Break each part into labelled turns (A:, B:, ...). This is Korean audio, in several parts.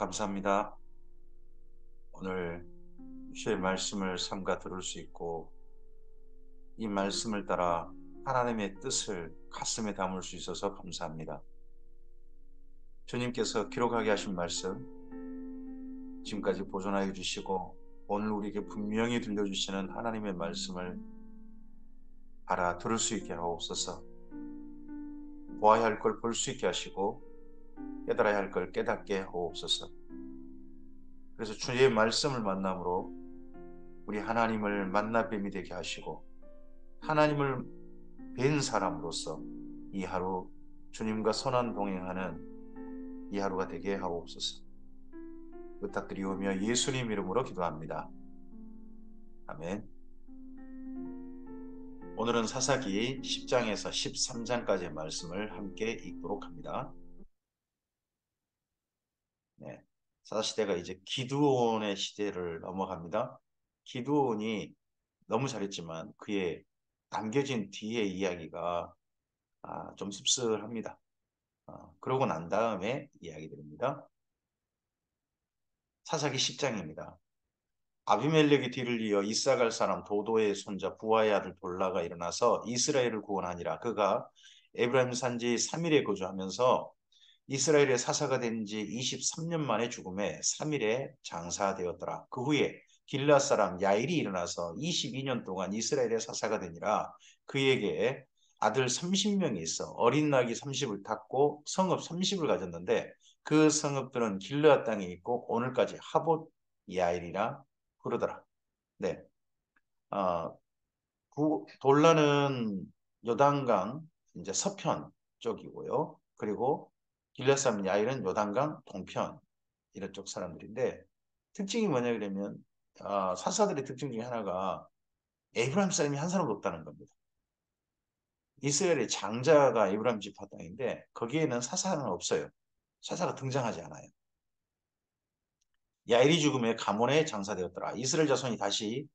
A: 감사합니다. 오늘 주의 말씀을 삼가 들을 수 있고 이 말씀을 따라 하나님의 뜻을 가슴에 담을 수 있어서 감사합니다. 주님께서 기록하게 하신 말씀 지금까지 보존하여 주시고 오늘 우리에게 분명히 들려주시는 하나님의 말씀을 알아 들을 수 있게 하옵소서. 보아야 할 걸 볼 수 있게 하시고 깨달아야 할 걸 깨닫게 하옵소서. 그래서 주의 말씀을 만남으로 우리 하나님을 만나 뵙이 되게 하시고 하나님을 뵌 사람으로서 이 하루 주님과 선한 동행하는 이 하루가 되게 하옵소서. 부탁드리오며 예수님 이름으로 기도합니다. 아멘. 오늘은 사사기 10장에서 13장까지의 말씀을 함께 읽도록 합니다. 네. 사사시대가 이제 기드온의 시대를 넘어갑니다. 기드온이 너무 잘했지만 그의 남겨진 뒤의 이야기가 좀 씁쓸합니다. 그러고 난 다음에 이야기드립니다. 사사기 10장입니다. 아비멜렉의 뒤를 이어 이사갈 사람 도도의 손자 부하의 아들 돌라가 일어나서 이스라엘을 구원하니라. 그가 에브라임 산지 3일에 거주하면서 이스라엘의 사사가 된 지 23년 만에 죽음에 3일에 장사되었더라. 그 후에 길앗 사람 야일이 일어나서 22년 동안 이스라엘의 사사가 되니라. 그에게 아들 30명이 있어 어린 낙이 30을 탔고 성읍 30을 가졌는데 그 성읍들은 길앗 땅에 있고 오늘까지 하봇 야일이라 부르더라. 네. 어, 돌라는 요단강 이제 서편 쪽이고요. 그리고 길앗 사람 야일은 요단강 동편 이런 쪽 사람들인데 특징이 뭐냐 그러면 사사들의 특징 중에 하나가 에브라임 사람이 한 사람도 없다는 겁니다. 이스라엘의 장자가 에브라임 지파 땅인데 거기에는 사사는 없어요. 사사가 등장하지 않아요. 야일이 죽음에 가문에 장사되었더라. 이스라엘 자손이 다시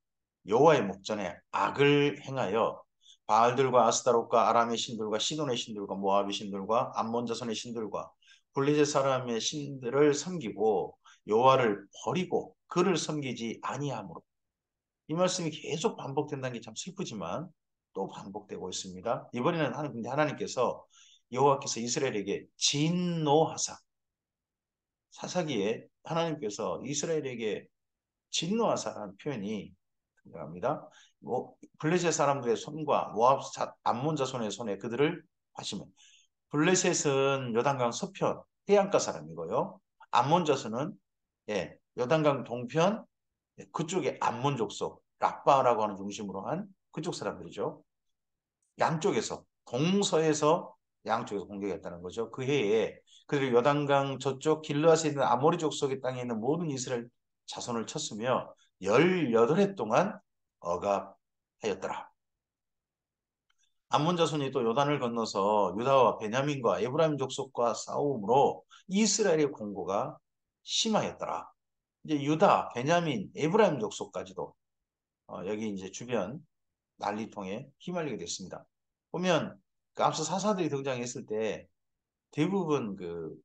A: 여호와의 목전에 악을 행하여 바알들과 아스타롯과 아람의 신들과 시돈의 신들과 모압의 신들과 암몬 자손의 신들과 블레셋 사람의 신들을 섬기고 여호와를 버리고 그를 섬기지 아니하므로 이 말씀이 계속 반복된다는 게 참 슬프지만 또 반복되고 있습니다. 이번에는 하나님께서 여호와께서 이스라엘에게 진노하사 사사기에 하나님께서 이스라엘에게 진노하사라는 표현이 등장합니다. 블레셋 사람들의 손과 모압 암몬 자손의 손에 그들을 하시면 블레셋은 요단강 서편 해안가 사람이고요. 암몬 자손은 요단강 동편 그쪽에 암몬 족속 랍바라고 하는 중심으로 한 그쪽 사람들이죠. 양쪽에서 동서에서 양쪽에서 공격했다는 거죠. 그 해에 그들이 요단강 저쪽 길르앗에 있는 아모리 족속의 땅에 있는 모든 이스라엘 자손을 쳤으며 18해 동안 억압하였더라. 암몬 자손이 또 요단을 건너서 유다와 베냐민과 에브라임 족속과 싸움으로 이스라엘의 공고가 심하였더라. 이제 유다, 베냐민, 에브라임 족속까지도 여기 이제 주변 난리통에 휘말리게 됐습니다. 보면 그 앞서 사사들이 등장했을 때 대부분 그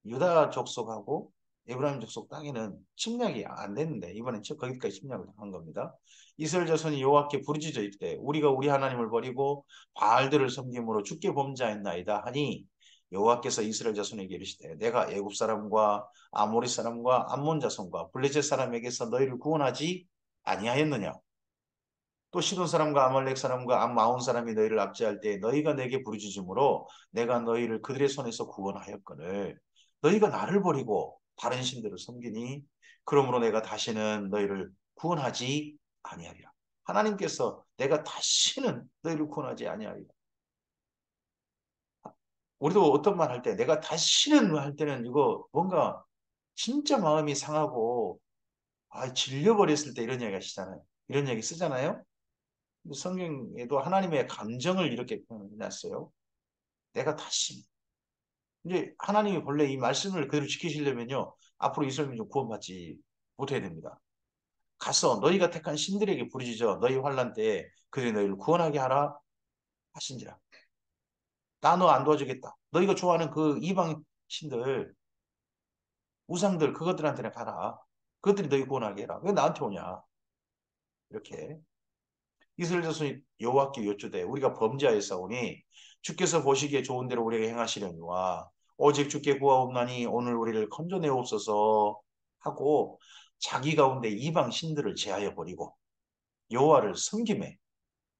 A: 유다 족속하고 에브라임 족속 땅에는 침략이 안 됐는데 이번엔 거기까지 침략을 한 겁니다. 이스라엘 자손이 여호와께 부르짖어 이르되 우리가 우리 하나님을 버리고 바알들을 섬김으로 주께 범죄하였나이다 하니 여호와께서 이스라엘 자손에게 이르시되 내가 애굽 사람과 아모리 사람과 암몬 자손과 블레셋 사람에게서 너희를 구원하지 아니하였느냐 또 시돈 사람과 아말렉 사람과 암마온 사람이 너희를 압제할 때 너희가 내게 부르짖음으로 내가 너희를 그들의 손에서 구원하였거늘 너희가 나를 버리고 다른 신들을 섬기니 그러므로 내가 다시는 너희를 구원하지 아니하리라. 하나님께서 내가 다시는 너희를 구원하지 아니하리라. 우리도 어떤 말 할 때 내가 다시는 할 때는 이거 뭔가 진짜 마음이 상하고 질려버렸을 때 이런 이야기 하시잖아요. 이런 얘기 쓰잖아요. 성경에도 하나님의 감정을 이렇게 표현해놨어요. 내가 다시. 이제 하나님이 본래 이 말씀을 그대로 지키시려면요. 앞으로 이스라엘 민족 구원받지 못해야 됩니다. 가서 너희가 택한 신들에게 부르짖어 너희 환난 때에 그들이 너희를 구원하게 하라 하신지라. 나 너 안 도와주겠다. 너희가 좋아하는 그 이방 신들 우상들 그것들한테는 가라. 그것들이 너희 구원하게 해라. 왜 나한테 오냐? 이렇게 이스라엘 자손이 여호와께 여쭈되 우리가 범죄하였사오니 주께서 보시기에 좋은 대로 우리에게 행하시려니와 오직 주께 구하옵나니 오늘 우리를 건져내옵소서 하고 자기 가운데 이방 신들을 제하여 버리고 여호와를 섬김에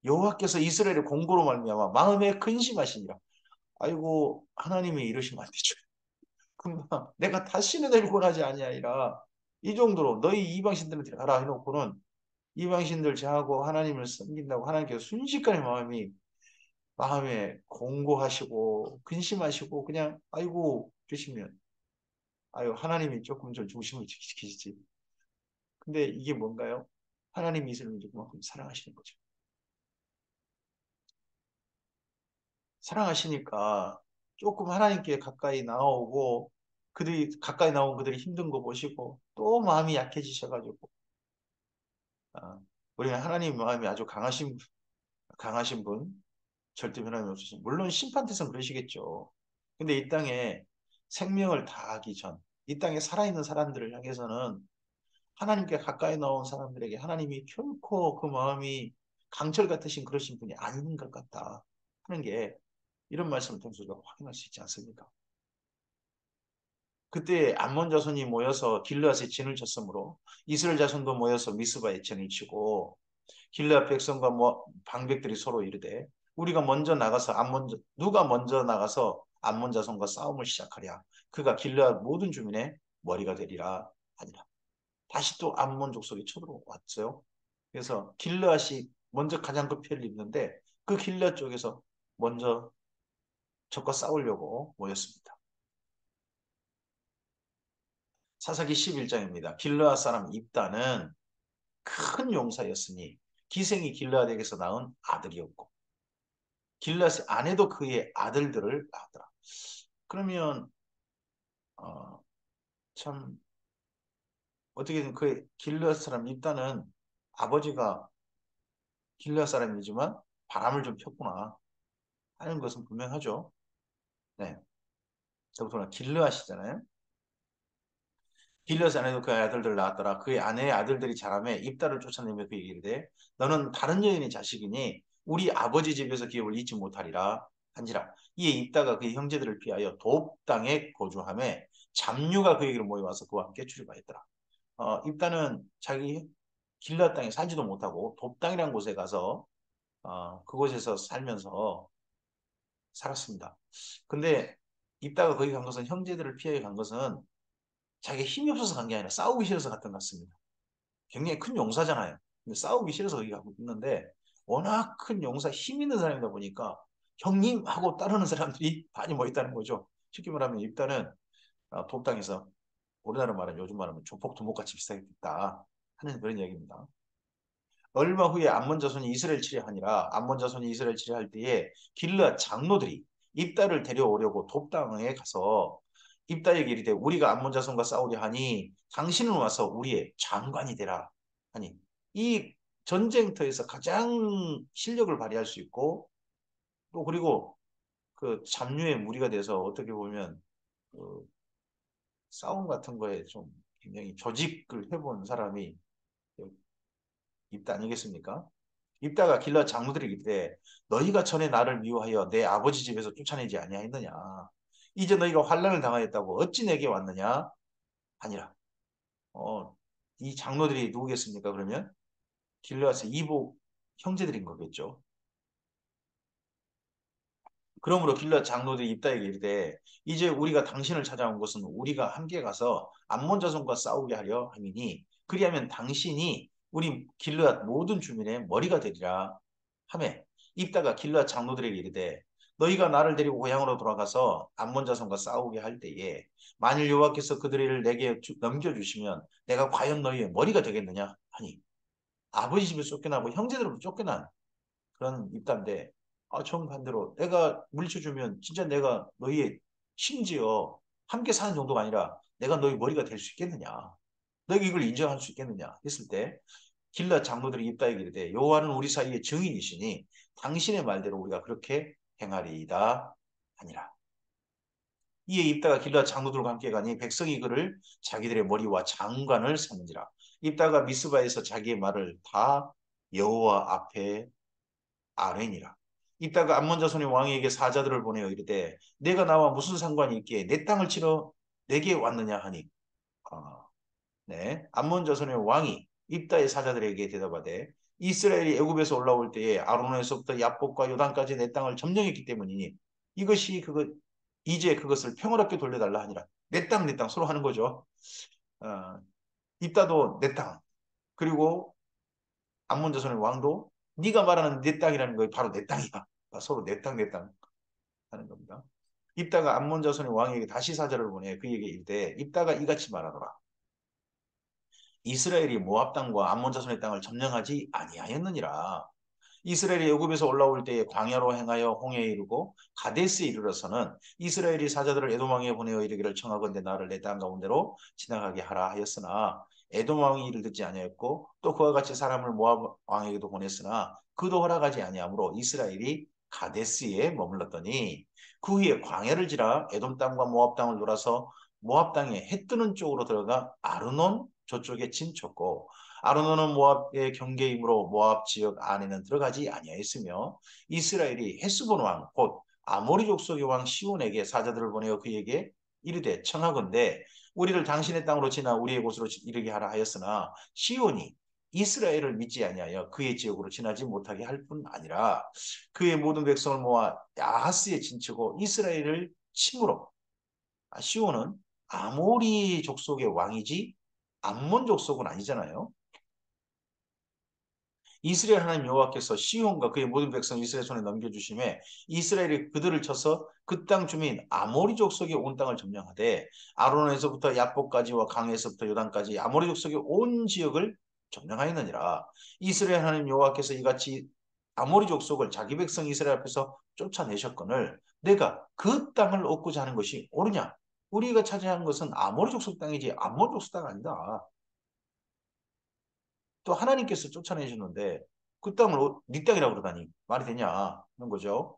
A: 여호와께서 이스라엘의 공고로 말미암아 마음에 근심하시니라. 아이고 하나님이 이러시면 안 되죠. 금방 내가 다시는 너희를 권하지 아니하리라. 이 정도로 너희 이방신들한테 가라 해놓고는 이방신들 제하고 하나님을 섬긴다고 하나님께서 순식간에 마음에 공고하시고 근심하시고 그냥 아이고 그러시면 아유 하나님이 조금 좀 중심을 지키시지. 근데 이게 뭔가요? 하나님이 이스라엘을 그만큼 사랑하시는 거죠. 사랑하시니까 조금 하나님께 가까이 나오고 그들이 가까이 나온 그들이 힘든 거 보시고 또 마음이 약해지셔가지고 아, 우리는 하나님 마음이 아주 강하신 분 절대 변함이 없으신 물론 심판대선 그러시겠죠. 근데 이 땅에 생명을 다하기 전 이 땅에 살아있는 사람들을 향해서는 하나님께 가까이 나온 사람들에게 하나님이 결코 그 마음이 강철 같으신 그러신 분이 아닌 것 같다 하는 게 이런 말씀을 통해서 우리가 확인할 수 있지 않습니까? 그때 암몬 자손이 모여서 길르앗에 진을 쳤으므로 이스라엘 자손도 모여서 미스바에 진을 치고 길르앗 백성과 방백들이 서로 이르되 우리가 먼저 나가서 누가 먼저 나가서 암몬 자손과 싸움을 시작하랴 그가 길르앗 모든 주민의 머리가 되리라 하니라. 다시 또 암몬 족속이 쳐들어왔어요. 그래서 길르앗이 먼저 가장 그 피해를 입는데 그 길르앗 쪽에서 먼저 적과 싸우려고 모였습니다. 사사기 11장입니다. 길르앗 사람 입다는 큰 용사였으니 기생이 길르앗에게서 낳은 아들이었고 길르앗의 아내도 그의 아들들을 낳았더라. 그러면 어, 참 어떻게든 그 길르앗 사람 입다는 아버지가 길르앗 사람이지만 바람을 좀 폈구나 하는 것은 분명하죠. 네, 더구나 길르앗이잖아요. 길르앗 아내도 그 아들들을 낳았더라. 그의 아내의 아들들이 자라매 입다를 쫓아내며 그 얘기를 해. 너는 다른 여인의 자식이니 우리 아버지 집에서 기업을 잊지 못하리라 한지라. 이에 입다가 그의 형제들을 피하여 돕 땅에 거주하매 잡류가 그에게로 모여와서 그와 함께 출입하였더라. 입다는 자기 길르앗 땅에 살지도 못하고 돕 땅이라는 곳에 가서 그곳에서 살면서 살았습니다. 근데 입다가 거기 간 것은 형제들을 피하여 간 것은 자기가 힘이 없어서 간 게 아니라 싸우기 싫어서 갔던 것 같습니다. 굉장히 큰 용사잖아요. 근데 싸우기 싫어서 거기 가고 있는데 워낙 큰 용사 힘 있는 사람이다 보니까 형님 하고 따르는 사람들이 많이 모였다는 거죠. 쉽게 말하면 입다는 돕당에서 우리나라 말은 요즘 말하면 조폭 두목같이 비슷하게 됐다 하는 그런 이야기입니다. 얼마 후에 암몬 자손이 이스라엘 치려하니라 암몬 자손이 이스라엘 치려할 때에 길르앗 장로들이 입다를 데려오려고 돕당에 가서 입다에게 이르되 우리가 암몬 자손과 싸우려 하니 당신은 와서 우리의 장관이 되라 하니 이 전쟁터에서 가장 실력을 발휘할 수 있고 또 그리고 그 잡류의 무리가 돼서 어떻게 보면 그 싸움 같은 거에 좀 굉장히 조직을 해본 사람이 입다 아니겠습니까? 입다가 길러 장로들에게 이르되 너희가 전에 나를 미워하여 내 아버지 집에서 쫓아내지 아니하였느냐 이제 너희가 환난을 당하였다고 어찌 내게 왔느냐 아니라 이 장로들이 누구겠습니까? 그러면 길르앗의 이복 형제들인 거겠죠. 그러므로 길르앗 장로들이 입다에게 이르되 이제 우리가 당신을 찾아온 것은 우리가 함께 가서 암몬 자손과 싸우게 하려 함이니 그리하면 당신이 우리 길르앗 모든 주민의 머리가 되리라 하매 입다가 길르앗 장로들에게 이르되 너희가 나를 데리고 고향으로 돌아가서 암몬 자손과 싸우게 할 때에 만일 여호와께서 그들을 내게 넘겨주시면 내가 과연 너희의 머리가 되겠느냐 하니 아버지 집에 쫓겨나고 형제들로 쫓겨난 그런 입단데 정반대로 내가 물리쳐주면 진짜 내가 너희의 심지어 함께 사는 정도가 아니라 내가 너희 머리가 될 수 있겠느냐 너희 이걸 인정할 수 있겠느냐 했을 때 길라 장로들이 입다에게 이르되 여호와는 우리 사이의 증인이시니 당신의 말대로 우리가 그렇게 행하리이다 하니라. 이에 입다가 길앗 장로들과 함께 가니 백성이 그를 자기들의 머리와 장관을 삼은지라. 입다가 미스바에서 자기의 말을 다 여호와 앞에 아뢰니라. 입다가 암몬 자손의 왕에게 사자들을 보내어 이르되 내가 나와 무슨 상관이 있기에 내 땅을 치러 내게 왔느냐 하니 네. 암몬 자손의 왕이 입다의 사자들에게 대답하되 이스라엘이 애굽에서 올라올 때에 아르논에서부터 야복과 요단까지 내 땅을 점령했기 때문이니 이것이 그것 이제 그것을 평화롭게 돌려달라 하니라. 내 땅 서로 하는 거죠. 어, 입다도 내 땅. 그리고 암몬 자손의 왕도 네가 말하는 내 땅이라는 거 바로 내 땅이야. 서로 내 땅 하는 겁니다. 입다가 암몬 자손의 왕에게 다시 사자를 보내 그에게 이르되 입다가 이같이 말하노라. 이스라엘이 모압 땅과 암몬 자손의 땅을 점령하지 아니하였느니라. 이스라엘이 애굽에서 올라올 때에 광야로 행하여 홍해에 이르고 가데스에 이르러서는 이스라엘이 사자들을 에돔 왕에 보내어 이르기를 청하건대 나를 내 땅 가운데로 지나가게 하라 하였으나 에돔 왕이 이를 듣지 아니하였고 또 그와 같이 사람을 모압 왕에게도 보냈으나 그도 허락하지 아니하므로 이스라엘이 가데스에 머물렀더니 그 후에 광야를 지나 에돔 땅과 모압 땅을 돌아서 모압 땅에 해 뜨는 쪽으로 들어가 아르논 저쪽에 진쳤고 아르논은 모압의 경계이므로 모압 지역 안에는 들어가지 아니하였으며 이스라엘이 헤스본 왕 곧 아모리 족속의 왕 시온에게 사자들을 보내어 그에게 이르되 청하건대 우리를 당신의 땅으로 지나 우리의 곳으로 이르게 하라 하였으나 시온이 이스라엘을 믿지 아니하여 그의 지역으로 지나지 못하게 할 뿐 아니라 그의 모든 백성을 모아 야하스에 진치고 이스라엘을 침으로 시온은 아모리 족속의 왕이지 암몬 족속은 아니잖아요. 이스라엘 하나님 여호와께서 시온과 그의 모든 백성 이스라엘 손에 넘겨주심에 이스라엘이 그들을 쳐서 그 땅 주민 아모리 족속의 온 땅을 점령하되 아론에서부터 야복까지와 강에서부터 요단까지 아모리 족속의 온 지역을 점령하였느니라. 이스라엘 하나님 여호와께서 이같이 아모리 족속을 자기 백성 이스라엘 앞에서 쫓아내셨거늘 내가 그 땅을 얻고자 하는 것이 옳으냐? 우리가 차지한 것은 아모리 족속 땅이지 암몬 족속 땅 아니다. 또 하나님께서 쫓아내셨는데 그 땅을 네 땅이라고 그러다니 말이 되냐 하는 거죠.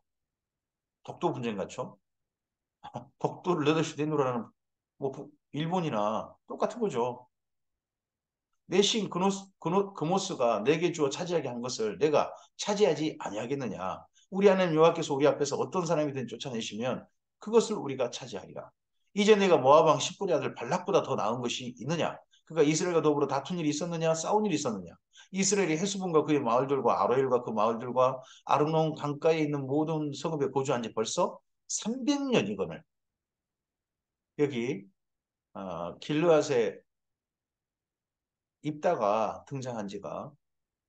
A: 독도 분쟁 같죠? 독도를 너희들 내놓으라는 뭐 일본이나 똑같은 거죠. 내신 그모스가 내게 주어 차지하게 한 것을 내가 차지하지 아니하겠느냐. 우리 하나님 여호와께서 우리 앞에서 어떤 사람이든 쫓아내시면 그것을 우리가 차지하리라. 이제 내가 모압 왕 십불의 아들 발락보다 더 나은 것이 있느냐? 그가 이스라엘과 더불어 다툰 일이 있었느냐? 싸운 일이 있었느냐? 이스라엘이 헤스본과 그의 마을들과 아로엘과 그 마을들과 아르논 강가에 있는 모든 성읍에 거주한 지 벌써 300년이거늘. 여기 길르앗에 입다가 등장한 지가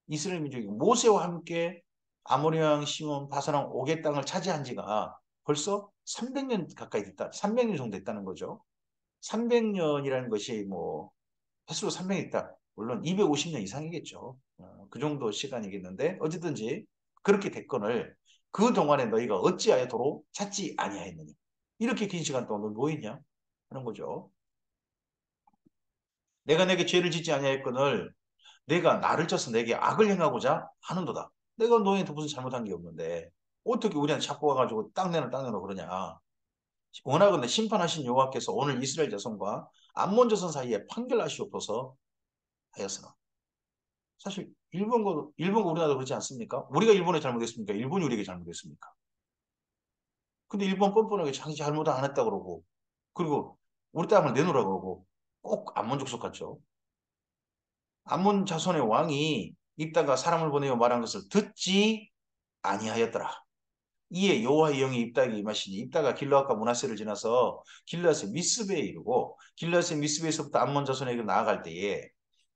A: 이스라엘 민족이 모세와 함께 아모리 왕 시몬 바산 왕 옥의 땅을 차지한 지가 벌써 300년 가까이 됐다. 300년 정도 됐다는 거죠. 300년이라는 것이 뭐 횟수로 300년 있다. 물론 250년 이상이겠죠. 그 정도 시간이겠는데 어쨌든지 그렇게 됐건을 그 동안에 너희가 어찌하여 도로 찾지 아니하였느냐. 이렇게 긴 시간 동안 너 뭐했냐 하는 거죠. 내가 내게 죄를 짓지 아니하였거늘 내가 나를 쪄서 내게 악을 행하고자 하는도다. 내가 너희한테 무슨 잘못한 게 없는데 어떻게 우리한테 자꾸 와가지고 땅 내놓 그러냐. 원하건대 심판하신 여호와께서 오늘 이스라엘 자손과 암몬 자손 사이에 판결하시옵소서 하였으나 사실 일본과 우리나라도 그렇지 않습니까? 우리가 일본에 잘못했습니까? 일본이 우리에게 잘못했습니까? 근데 일본 뻔뻔하게 자기 잘못 안 했다 그러고 그리고 우리 땅을 내놓으라 그러고 꼭 암몬 족속 같죠. 암몬 자손의 왕이 입다가 사람을 보내어 말한 것을 듣지 아니하였더라. 이에 여호와의 영이 입다에게 임하시니 입다가 길르앗과 므낫세를 지나서 길르앗의 미스베에 이르고 길르앗의 미스베에서부터 암몬 자손에게 나아갈 때에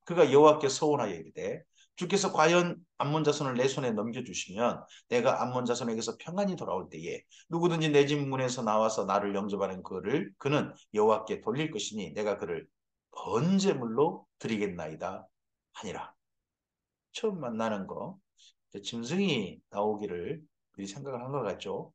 A: 그가 여호와께 서원하여 이르되 주께서 과연 암몬 자손을 내 손에 넘겨주시면 내가 암몬 자손에게서 평안히 돌아올 때에 누구든지 내 집 문에서 나와서 나를 영접하는 그는 여호와께 돌릴 것이니 내가 그를 번제물로 드리겠나이다 하니라. 처음 만나는 거 짐승이 나오기를 그리 생각을 한 것 같죠.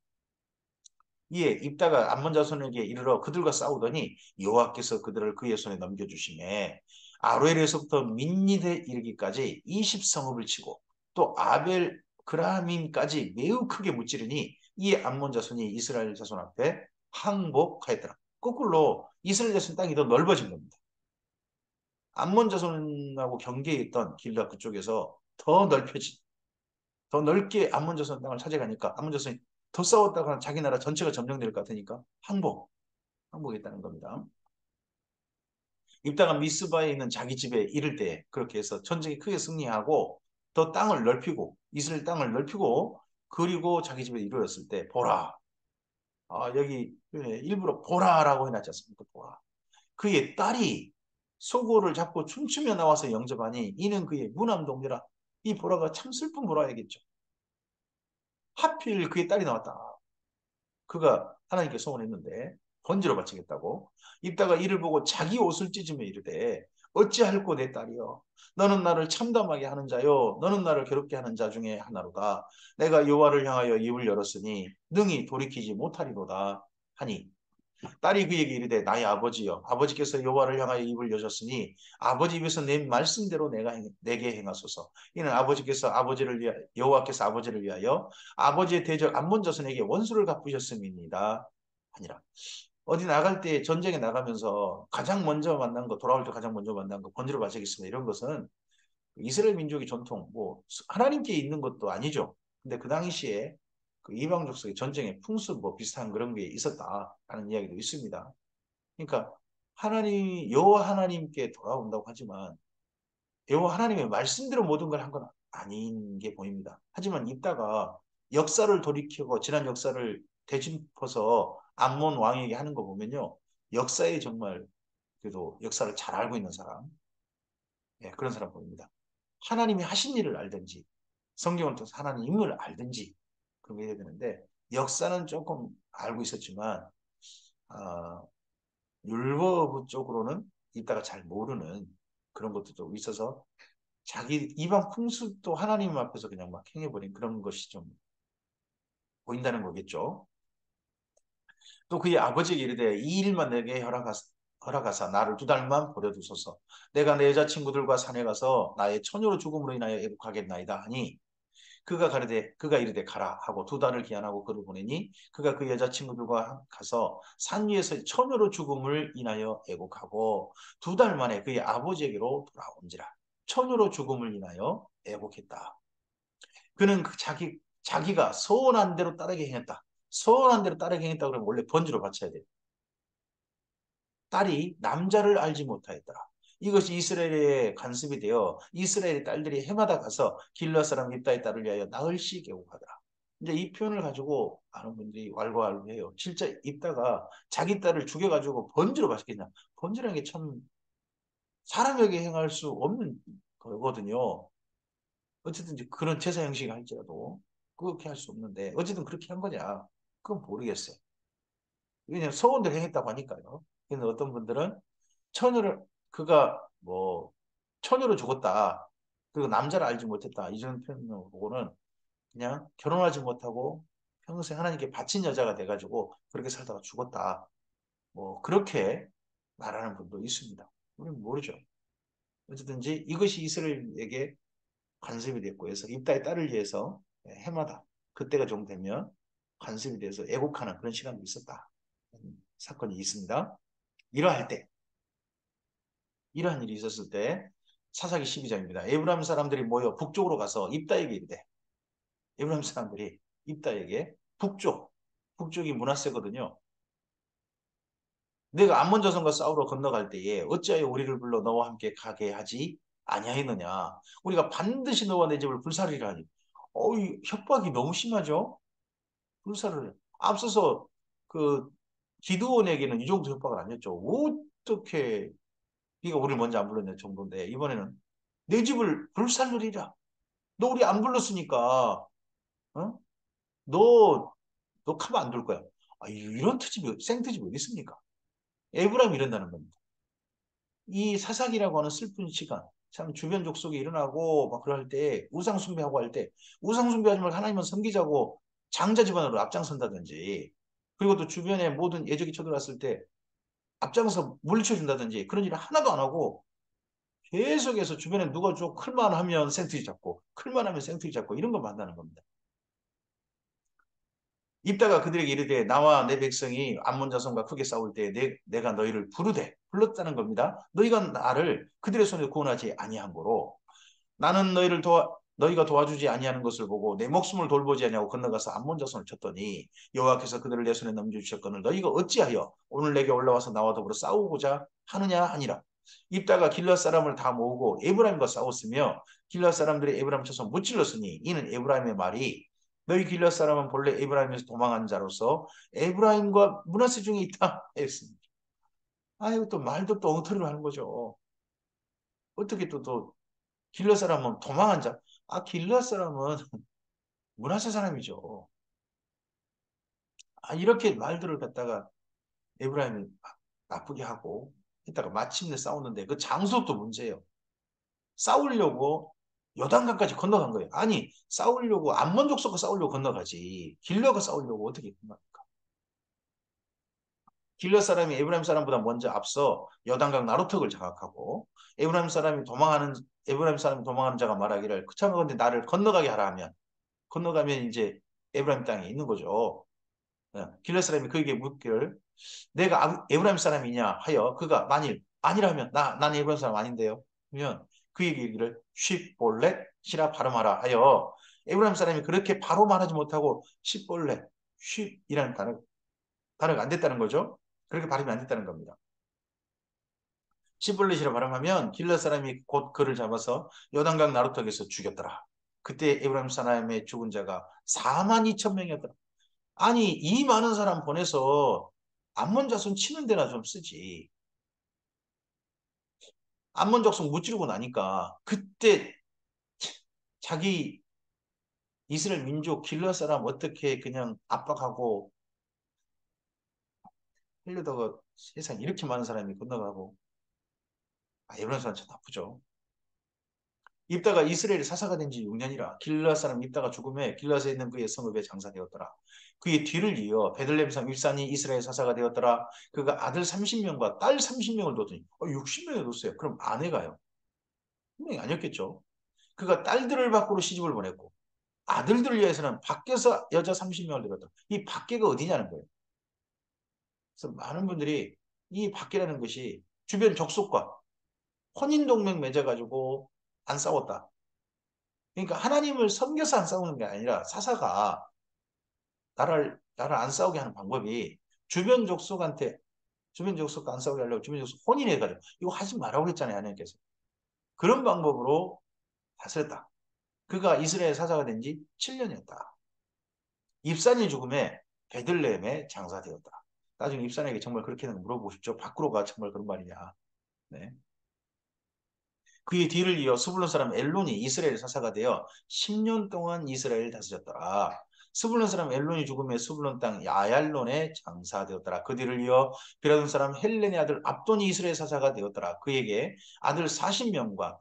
A: 이에 입다가 암몬 자손에게 이르러 그들과 싸우더니 여호와께서 그들을 그의 손에 넘겨주시매 아로엘에서부터 민니데 이르기까지 20성읍을 치고 또 아벨 그라밈까지 매우 크게 무찌르니 이에 암몬 자손이 이스라엘 자손 앞에 항복하였더라. 거꾸로 이스라엘 자손 땅이 더 넓어진 겁니다. 암몬 자손하고 경계에 있던 길라 그쪽에서 더 넓게 암몬 자손 땅을 차지하니까 암몬 자손이 더 싸웠다가 자기 나라 전체가 점령될 것 같으니까 항복했다는 겁니다. 입다가 미스바에 있는 자기 집에 이를 때 그렇게 해서 전쟁이 크게 승리하고 더 땅을 넓히고 이스라엘 땅을 넓히고 그리고 자기 집에 이르렀을 때 보라. 여기 일부러 보라라고 해놨지 않습니까? 보라. 그의 딸이 소고를 잡고 춤추며 나와서 영접하니 이는 그의 무남동녀라. 이 보라가 참 슬픈 보라야겠죠. 하필 그의 딸이 나왔다. 그가 하나님께 소원했는데 번제로 바치겠다고 입다가 이를 보고 자기 옷을 찢으며 이르되 어찌할꼬 내 딸이여 너는 나를 참담하게 하는 자요 너는 나를 괴롭게 하는 자 중에 하나로다 내가 여호와를 향하여 입을 열었으니 능히 돌이키지 못하리로다 하니 딸이 그에게 이르되 나의 아버지여 아버지께서 여호와를 향하여 입을 여셨으니 아버지 입에서 낸 말씀대로 내게 행하소서 이는 여호와께서 아버지를 위하여 아버지의 대적 암몬 자손에게 원수를 갚으셨음입니다 아니라 어디 나갈 때 전쟁에 나가면서 가장 먼저 만난 거 돌아올 때 가장 먼저 만난 거 번제로 바치겠습니다 이런 것은 이스라엘 민족의 전통 뭐 하나님께 있는 것도 아니죠 근데 그 당시에 그 이방 족속의 전쟁의 풍습 뭐 비슷한 그런 게 있었다라는 이야기도 있습니다. 그러니까 여호와 하나님께 돌아온다고 하지만 여호와 하나님의 말씀대로 모든 걸 한 건 아닌 게 보입니다. 하지만 이따가 역사를 돌이키고 지난 역사를 되짚어서 암몬 왕에게 하는 거 보면요. 역사에 정말 그래도 역사를 잘 알고 있는 사람 그런 사람 보입니다. 하나님이 하신 일을 알든지 성경을 통해서 하나님 인물을 알든지 그런 게 해야 되는데 역사는 조금 알고 있었지만 아, 율법 쪽으로는 이따가 잘 모르는 그런 것도 좀 있어서 자기 이방 풍습도 하나님 앞에서 그냥 막 행해버린 그런 것이 좀 보인다는 거겠죠. 또 그의 아버지에게 이르되 이 일만 내게 허락하사 나를 2달만 버려두소서. 내가 내 여자친구들과 산에 가서 나의 처녀로 죽음으로 인하여 애국하겠나이다 하니 그가 이르되 가라 하고 2달을 기한하고 그를 보내니 그가 그 여자친구들과 가서 산 위에서 처녀로 죽음을 인하여 애곡하고 2달 만에 그의 아버지에게로 돌아온지라 처녀로 죽음을 인하여 애곡했다. 그는 자기가 서원한 대로 따르게 행했다. 서원한 대로 따르게 행했다 그러면 원래 번지로 바쳐야 돼. 딸이 남자를 알지 못하였더라. 이것이 이스라엘의 관습이 되어 이스라엘의 딸들이 해마다 가서 길르앗 사람 입다의 딸을 위하여 나흘씩 애곡하더라. 이제 이 표현을 가지고 아는 분들이 왈가왈부해요. 진짜 입다가 자기 딸을 죽여가지고 번지로 바쳤겠냐. 번지라는 게 참 사람에게 행할 수 없는 거거든요. 어쨌든 이제 그런 제사 형식을 할지라도 그렇게 할 수 없는데 어쨌든 그렇게 한 거냐. 그건 모르겠어요. 왜냐하면 서원대로 행했다고 하니까요. 근데 어떤 분들은 처녀를 그가 뭐 처녀로 죽었다. 그리고 남자를 알지 못했다. 이런 표현을 보고는 그냥 결혼하지 못하고 평생 하나님께 바친 여자가 돼가지고 그렇게 살다가 죽었다. 뭐 그렇게 말하는 분도 있습니다. 우리는 모르죠. 어쨌든지 이것이 이스라엘에게 관습이 됐고 해서 입다의 딸을 위해서 해마다 그때가 좀 되면 관습이 돼서 애곡하는 그런 시간도 있었다. 사건이 있습니다. 이러할 때 이러한 일이 있었을 때 사사기 12장입니다. 에브라임 사람들이 모여 북쪽으로 가서 입다에게 이르되 에브라임 사람들이 입다에게 북쪽이 므낫세거든요. 내가 암몬 자손과 싸우러 건너갈 때에 어찌하여 우리를 불러 너와 함께 가게 하지 아니하였느냐. 우리가 반드시 너와 내 집을 불살리라 하니 이 협박이 너무 심하죠. 불살을 앞서서 그 기드온에게는 이 정도 협박을 안 했죠. 어떻게 네가 우리를 먼저 안 불렀냐 정도인데 이번에는 내 집을 불살르리라. 너 우리 안 불렀으니까 어? 너 가만 안 둘 거야. 이런 생트집이 어디 있습니까? 에브라임이 이런다는 겁니다. 이 사사기라고 하는 슬픈 시간, 참 주변 족속이 일어나고 막 그럴 때 우상 숭배하고 할 때 우상 숭배하지 말고 하나님은 섬기자고 장자 집안으로 앞장선다든지 그리고 또 주변에 모든 예적이 쳐들어왔을 때 앞장서 물리쳐준다든지 그런 일을 하나도 안 하고 계속해서 주변에 누가 좀 클만하면 생트리 잡고 클만하면 생트리 잡고 이런 거 만나는 겁니다. 입다가 그들에게 이르되 나와 내 백성이 암몬 자손과 크게 싸울 때 내가 너희를 부르되 불렀다는 겁니다. 너희가 나를 그들의 손에 구원하지 아니한 거로 나는 너희가 도와주지 아니하는 것을 보고 내 목숨을 돌보지 아니하고 건너가서 암몬 자손을 쳤더니 여호와께서 그들을 내 손에 넘겨주셨거늘 너희가 어찌하여 오늘 내게 올라와서 나와 더불어 싸우고자 하느냐 하니라. 입다가 길앗 사람을 다 모으고 에브라임과 싸웠으며 길앗 사람들이 에브라임 쳐서 무찔렀으니 이는 에브라임의 말이 너희 길앗 사람은 본래 에브라임에서 도망한 자로서 에브라임과 므낫세 중에 있다 했습니다. 아이고 또 말도 또 엉터리로 하는 거죠. 어떻게 또 길앗 사람은 도망한 자? 아 길앗 사람은 므낫세 사람이죠. 아 이렇게 말들을 갖다가 에브라임이 나쁘게 하고 했다가 마침내 싸우는데 그 장소도 문제예요. 싸우려고 요단강까지 건너간 거예요. 아니 싸우려고 암몬 족속과 싸우려고 건너가지 길러가 싸우려고 어떻게 건너갑니까? 길러 사람이 에브라임 사람보다 먼저 앞서 요단강 나루턱을 장악하고 에브라임 사람이 도망하는 자가 말하기를 그참하건대 나를 건너가게 하라 하면 건너가면 이제 에브라임 땅에 있는 거죠. 길러 사람이 그에게 묻기를 내가 에브라임 사람이냐 하여 그가 만일 아니라면 나는 에브라임 사람 아닌데요. 그러면 그에게 얘기를 쉽볼렛이라 발음하라 하여 에브라임 사람이 그렇게 바로 말하지 못하고 쉽볼렛 쉽이라는 단어가 안 됐다는 거죠. 그렇게 발음이 안 됐다는 겁니다. 시블렛이라 발음하면 길러 사람이 곧 그를 잡아서 요단강 나루턱에서 죽였더라. 그때 에브라임 사람의 죽은 자가 4만 2천 명이었더라. 아니 이 많은 사람 보내서 암몬 자손 치는 데나 좀 쓰지. 암몬 족속 무찌르고 나니까 그때 자기 이스라엘 민족 길러 사람 어떻게 그냥 압박하고 하려다가 세상 이렇게 많은 사람이 건너가고 이런 사람 참 나쁘죠. 입다가 이스라엘이 사사가 된 지 6년이라 길르앗 사람 입다가 죽음에 길르앗에 있는 그의 성읍에 장사되었더라. 그의 뒤를 이어 베들레헴 사람 입산이 이스라엘 사사가 되었더라. 그가 아들 30명과 딸 30명을 뒀더니 60명을 뒀어요. 그럼 아내가요? 분명히 아니었겠죠. 그가 딸들을 밖으로 시집을 보냈고 아들들을 위해서는 밖에서 여자 30명을 데렸다. 이 밖에가 어디냐는 거예요. 그래서 많은 분들이 이 밖이라는 것이 주변 족속과 혼인동맹 맺어가지고 안 싸웠다. 그러니까 하나님을 섬겨서 안 싸우는 게 아니라 사사가 나를 안 싸우게 하는 방법이 주변 족속한테 주변 족속과 안 싸우게 하려고 주변 족속 혼인해가지고 이거 하지 말라고 했잖아요. 하나님께서. 그런 방법으로 다스렸다. 그가 이스라엘 사사가 된 지 7년이었다. 입산이 죽음에 베들레헴에 장사되었다. 나중에 입산에게 정말 그렇게는 물어보고 싶죠. 밖으로 가 정말 그런 말이냐. 네. 그의 뒤를 이어 스불론 사람 엘론이 이스라엘 사사가 되어 10년 동안 이스라엘을 다스렸더라. 스불론 사람 엘론이 죽음에 스불론 땅 야얄론에 장사되었더라. 그 뒤를 이어 비라돈 사람 헬렌의 아들 압돈이 이스라엘 사사가 되었더라. 그에게 아들 40명과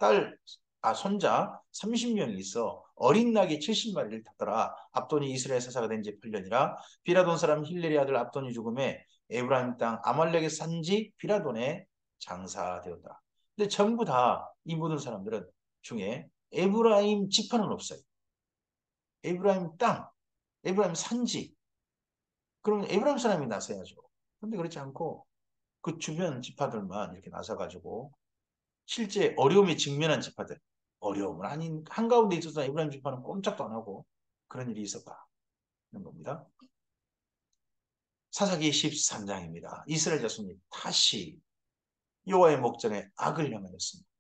A: 손자 30명이 있어 어린 낙이 70마리를 탔더라. 압돈이 이스라엘 사사가 된 지 8년이라 비라돈 사람 힐렐의 아들 압돈이 죽음에 에브라임 땅 아말렉의 산지 비라돈에 장사되었더라. 근데 전부 다 이 모든 사람들은 중에 에브라임 지파는 없어요. 에브라임 땅, 에브라임 산지. 그러면 에브라임 사람이 나서야죠. 근데 그렇지 않고 그 주변 지파들만 이렇게 나서가지고 실제 어려움에 직면한 지파들, 어려움은 아닌 한가운데 있었던 에브라임 지파는 꼼짝도 안 하고 그런 일이 있었다는 겁니다. 사사기 13장입니다. 이스라엘 자손이 다시 여호와의 목전에 악을 행하였습니다.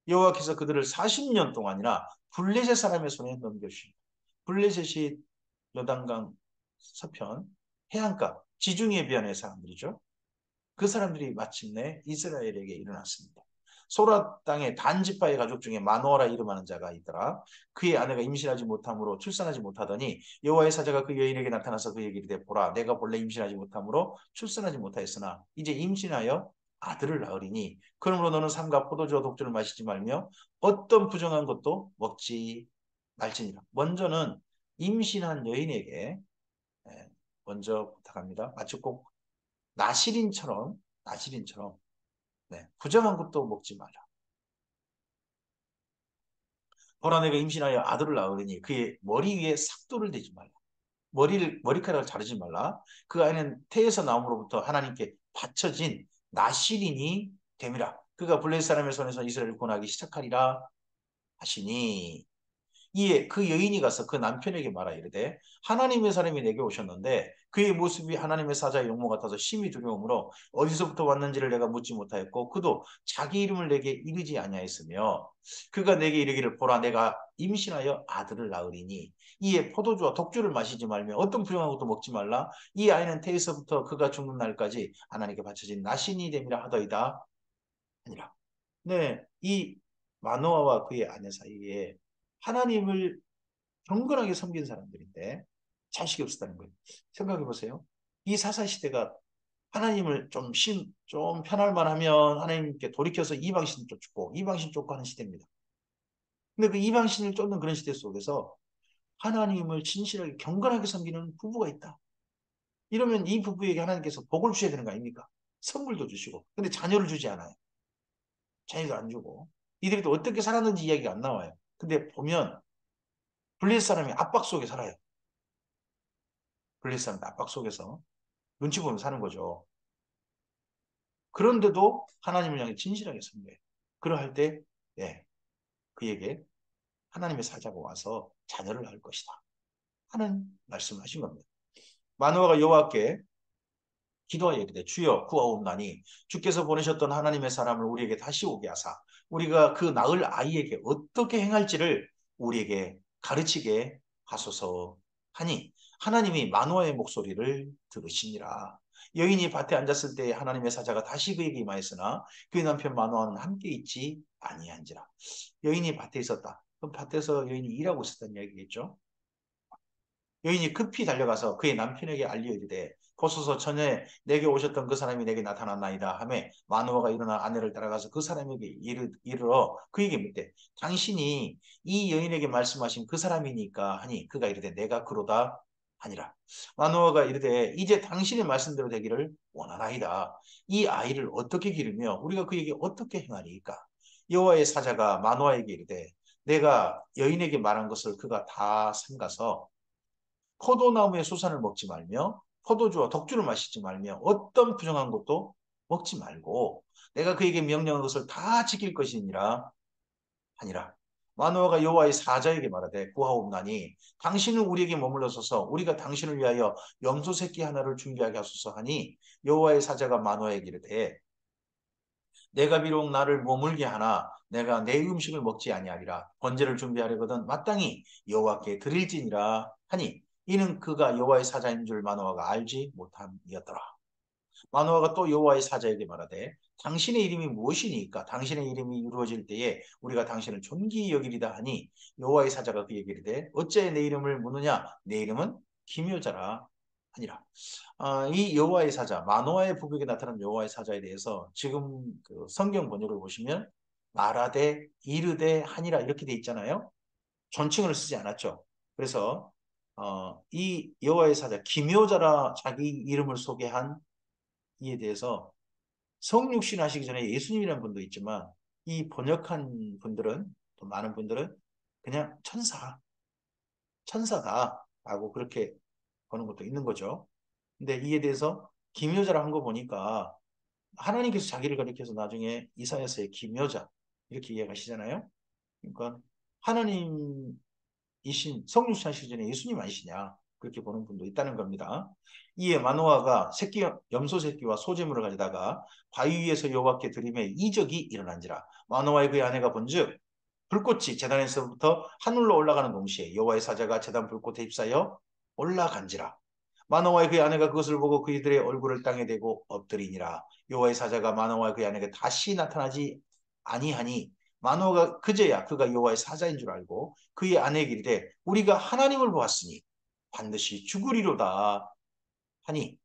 A: 여호와께서 그들을 40년 동안이나 블레셋 사람의 손에 넘겨주십니다. 블레셋이 요단강 서편 해안가 지중해 변의 사람들이죠. 그 사람들이 마침내 이스라엘에게 일어났습니다. 소라 땅의 단 지파의 가족 중에 마노아라 이름하는 자가 있더라. 그의 아내가 임신하지 못함으로 출산하지 못하더니 여호와의 사자가 그 여인에게 나타나서 그에게 이르되 보라 내가 본래 임신하지 못함으로 출산하지 못하였으나 이제 임신하여 아들을 낳으리니 그러므로 너는 삼가 포도주와 독주를 마시지 말며 어떤 부정한 것도 먹지 말지니라. 먼저는 임신한 여인에게 먼저 부탁합니다. 마치 꼭 나시린처럼 부정한 것도 먹지 마라. 보라 내가 임신하여 아들을 낳으리니 그의 머리 위에 삭도를 대지 말라. 머리카락을 자르지 말라. 그 아이는 태에서 나옴으로부터 하나님께 바쳐진 나실인이 됨이라. 그가 블레셋 사람의 손에서 이스라엘을 구원하기 시작하리라 하시니 이에 그 여인이 가서 그 남편에게 말하 이르되 하나님의 사람이 내게 오셨는데 그의 모습이 하나님의 사자의 용모 같아서 심히 두려움으로 어디서부터 왔는지를 내가 묻지 못하였고 그도 자기 이름을 내게 이르지 아니하였으며 그가 내게 이르기를 보라 내가 임신하여 아들을 낳으리니 이에 포도주와 독주를 마시지 말며 어떤 불량한 것도 먹지 말라 이 아이는 태에서부터 그가 죽는 날까지 하나님께 바쳐진 나신이 됨이라 하더이다 아니라 네, 이 마노아와 그의 아내 사이에 하나님을 경건하게 섬긴 사람들인데 자식이 없었다는 거예요. 생각해 보세요. 이 사사 시대가 하나님을 좀 편할 만하면 하나님께 돌이켜서 이방신 쫓고 이방신 쫓고 하는 시대입니다. 근데 그 이방신을 쫓는 그런 시대 속에서 하나님을 진실하게 경건하게 섬기는 부부가 있다. 이러면 이 부부에게 하나님께서 복을 주셔야 되는 거 아닙니까? 선물도 주시고. 근데 자녀를 주지 않아요. 자녀도 안 주고. 이들이 또 어떻게 살았는지 이야기가 안 나와요. 근데 보면 블레셋 사람이 압박 속에 살아요. 블레셋 사람이 압박 속에서 눈치 보면 사는 거죠. 그런데도 하나님을 향해 진실하게 섬겨요. 그러할 때 예, 그에게 하나님의 사자가 와서 자녀를 낳을 것이다 하는 말씀을 하신 겁니다. 마노아가 여호와께 기도하여 이르되 주여 구하옵나니 주께서 보내셨던 하나님의 사람을 우리에게 다시 오게 하사 우리가 그 낳을 아이에게 어떻게 행할지를 우리에게 가르치게 하소서 하니 하나님이 마노아의 목소리를 들으시니라. 여인이 밭에 앉았을 때 하나님의 사자가 다시 그에게 임하였으나 그의 남편 마노아는 함께 있지 아니한지라. 여인이 밭에 있었다. 그럼 밭에서 여인이 일하고 있었다는 이야기겠죠. 여인이 급히 달려가서 그의 남편에게 알려 이르되 보소서 전에 내게 오셨던 그 사람이 내게 나타났나이다 하매 마누아가 일어나 아내를 따라가서 그 사람에게 이르러 그에게 묻되 당신이 이 여인에게 말씀하신 그 사람이니까 하니 그가 이르되 내가 그로다 하니라. 마누아가 이르되 이제 당신의 말씀대로 되기를 원하나이다. 이 아이를 어떻게 기르며 우리가 그에게 어떻게 행하리이까. 여호와의 사자가 마누아에게 이르되 내가 여인에게 말한 것을 그가 다 삼가서 포도나무의 수산을 먹지 말며 포도주와 독주를 마시지 말며 어떤 부정한 것도 먹지 말고 내가 그에게 명령한 것을 다 지킬 것이니라 하니라. 마노아가 여호와의 사자에게 말하되 구하옵나니 당신은 우리에게 머물러 서서 우리가 당신을 위하여 염소 새끼 하나를 준비하게 하소서 하니 여호와의 사자가 마노아에게 이르되 내가 비록 나를 머물게 하나 내가 내 음식을 먹지 아니하리라. 번제를 준비하려거든 마땅히 여호와께 드릴지니라 하니 이는 그가 여호와의 사자인 줄 마노아가 알지 못함이었더라. 마노아가 또 여호와의 사자에게 말하되 당신의 이름이 무엇이니까 당신의 이름이 이루어질 때에 우리가 당신을 존귀히 여기리다 하니 여호와의 사자가 그에게 이르되 어째 내 이름을 묻느냐 내 이름은 기묘자라 하니라. 이 여호와의 사자 마노아의 부부에게 나타난 여호와의 사자에 대해서 지금 그 성경 번역을 보시면 말하되 이르되 하니라 이렇게 돼 있잖아요. 존칭을 쓰지 않았죠. 그래서 이 여호와의 사자 기묘자라 자기 이름을 소개한 이에 대해서 성육신 하시기 전에 예수님이라는 분도 있지만 이 번역한 분들은 또 많은 분들은 그냥 천사다라고 그렇게 보는 것도 있는 거죠. 근데 이에 대해서 기묘자라 한 거 보니까 하나님께서 자기를 가리켜서 나중에 이사야서의 기묘자 이렇게 이야기하시잖아요. 그러니까 하나님이신 성육신 하시기 전에 예수님 아니시냐 그렇게 보는 분도 있다는 겁니다. 이에 마노아가 염소 새끼와 소재물을 가져다가 바위 위에서 여호와께 드림에 이적이 일어난지라. 마노아의 그의 아내가 본즉 불꽃이 제단에서부터 하늘로 올라가는 동시에 여호와의 사자가 제단 불꽃에 휩싸여 올라간지라. 마노아의 그의 아내가 그것을 보고 그이들의 얼굴을 땅에 대고 엎드리니라. 여호와의 사자가 마노아의 그의 아내에게 다시 나타나지 아니하니 마노아가 그제야 그가 여호와의 사자인 줄 알고 그의 아내에게 이르되 우리가 하나님을 보았으니 반드시 죽으리로다 하니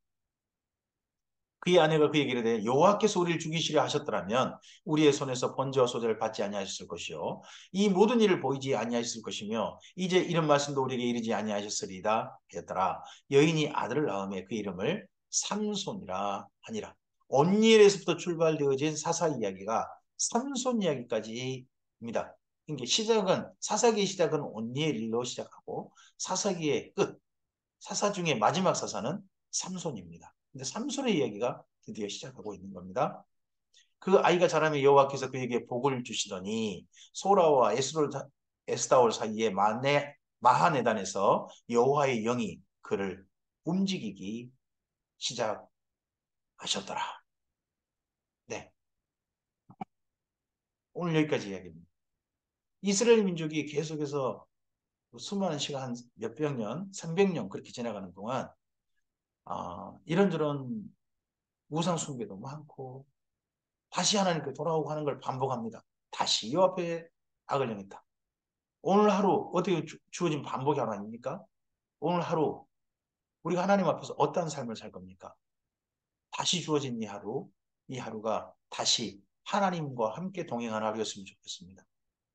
A: 그의 아내가 그에게 이르되 여호와께서 우리를 죽이시려 하셨더라면 우리의 손에서 번제와 소제를 받지 아니하셨을 것이요 이 모든 일을 보이지 아니하셨을 것이며 이제 이런 말씀도 우리에게 이르지 아니하셨으리이다 하였더라. 여인이 아들을 낳음에 그 이름을 삼손이라 하니라. 온니엘에서부터 출발되어진 사사 이야기가 삼손 이야기까지입니다. 이게 시작은 사사기의 시작은 온니엘로 시작하고 사사기의 끝 사사 중에 마지막 사사는 삼손입니다. 근데 삼손의 이야기가 드디어 시작하고 있는 겁니다. 그 아이가 자라면 여호와께서 그에게 복을 주시더니 소라와 에스다올 사이에 마하네단에서 여호와의 영이 그를 움직이기 시작하셨더라. 네, 오늘 여기까지 이야기입니다. 이스라엘 민족이 계속해서 수많은 시간, 몇백 년, 300년 그렇게 지나가는 동안 이런저런 우상 숭배도 많고 다시 하나님께 돌아오고 하는 걸 반복합니다. 다시 이 앞에 악을 행했다. 오늘 하루 어떻게 주어진 반복이 하나 아닙니까? 오늘 하루 우리가 하나님 앞에서 어떠한 삶을 살 겁니까? 다시 주어진 이 하루가 다시 하나님과 함께 동행하는 하루였으면 좋겠습니다.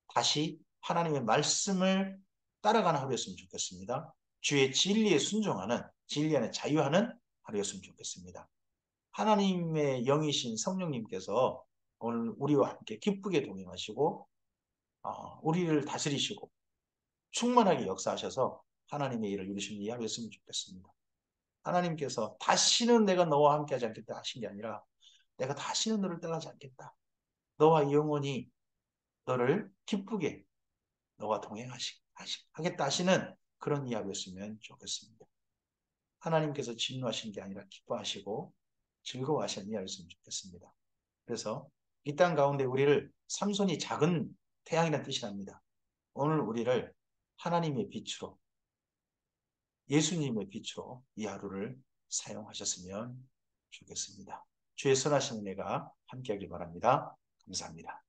A: 다시 하나님의 말씀을 따라가는 하루였으면 좋겠습니다. 주의 진리에 순종하는, 진리 안에 자유하는 하루였으면 좋겠습니다. 하나님의 영이신 성령님께서 오늘 우리와 함께 기쁘게 동행하시고 우리를 다스리시고 충만하게 역사하셔서 하나님의 일을 이루시는 이 하루였으면 좋겠습니다. 하나님께서 다시는 내가 너와 함께하지 않겠다 하신 게 아니라 내가 다시는 너를 떠나지 않겠다. 너와 영원히 너를 기쁘게 너와 동행하겠다 하시는 그런 이야기였으면 좋겠습니다. 하나님께서 진노하신 게 아니라 기뻐하시고 즐거워하시는 이야기였으면 좋겠습니다. 그래서 이 땅 가운데 우리를 삼손이 작은 태양이라는 뜻이랍니다. 오늘 우리를 하나님의 빛으로 예수님의 빛으로 이 하루를 사용하셨으면 좋겠습니다. 주의 선하신 은혜가 함께하길 바랍니다. 감사합니다.